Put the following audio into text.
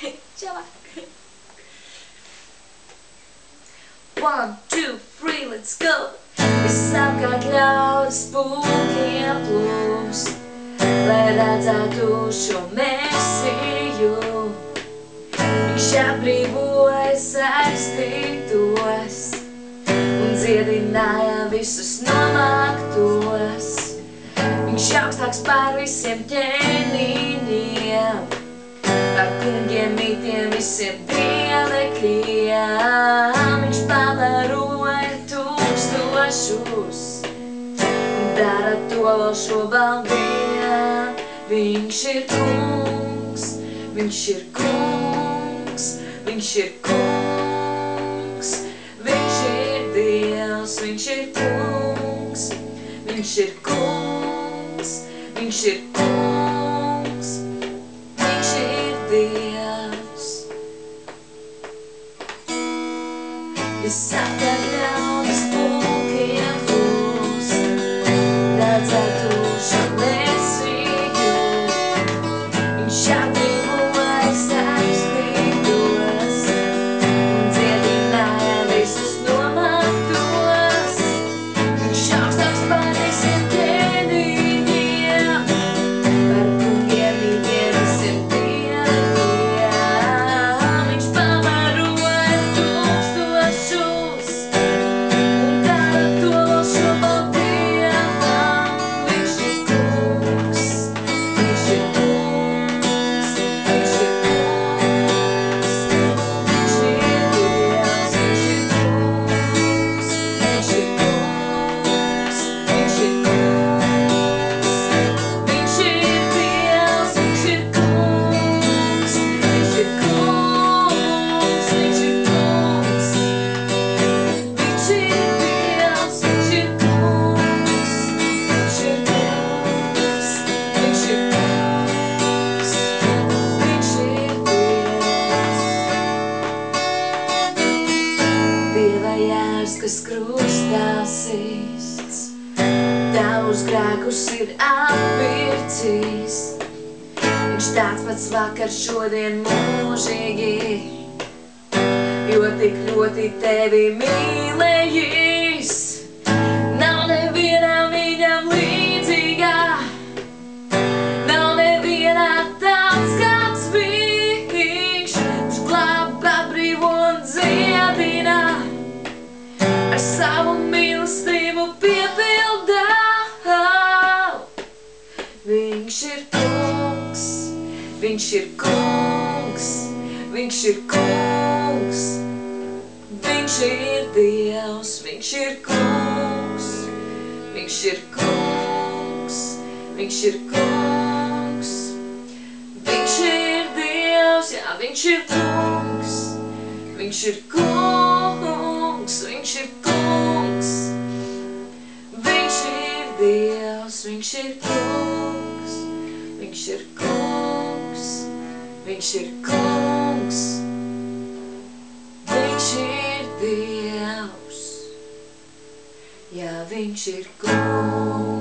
Čau! 1, 2, 3, let's go! Visapkārt ļaudis pulkiem plūst, lai redzētu šo Mesiju. Viņš atbrīvoja saistītos un dziedināja visus nomāktos. Viņš augstāks pār visiem ķēniņiem, par kungiem, mītiem, visiem dievekļiem. Viņš pavaroja tūkstošus un dara to vēl šobrīd. Viņš ir kungs, viņš ir kungs, viņš ir kungs, viņš ir Dievs, viņš ir kungs, viņš ir kungs, viņš ir kungs, viņš ir Dievs. Visapkārt ļaudis pulkiem plūst, redzētu šo Mesiju. Viņš atbrīvoja saistītos un dziedināja visus nomāktos. Viņš augstāks pār visiem ķēniņiem, par kungiem, mītiem, visiem dievekļiem. Viņš pavaroja tūkstošus un dara to vēl šobrīd Dievam. Viņš ir kungs, viņš ir kungs, viņš ir kungs, viņš ir Dievs, viņš ir kungs, viņš ir kungs, viņš ir kungs, viņš ir Dievs, viņš ir kungs, viņš ir kungs, viņš ir kungs, viņš ir Dievs, viņš ir kungs, viņš ir kungs, viņš ir kungs, viņš ir Dievs. Dieva jērs, kas krustā sists, tavus grēkus ir atpircis. Viņš tāds pats vakar, šodien, mūžīgi, jo tik ļoti tevi mīlējis. Nav nevienā viņam līdzīgā, nav nevienā tāds kāds viņš. Viņš glāb, atbrīvo un dziedina, ar savu mīlestību piepildā. Viņš ir kungs, viņš ir kungs, viņš ir kungs, viņš ir Dievs, viņš ir kungs, viņš ir kungs, viņš ir kungs, viņš ir Dievs, jā, viņš ir kungs, viņš ir kungs, viņš ir kungs, viņš ir Dievs, viņš ir kungs, viņš ir kungs, viņš ir kungs, viņš ir Dievs, jā, viņš ir kungs.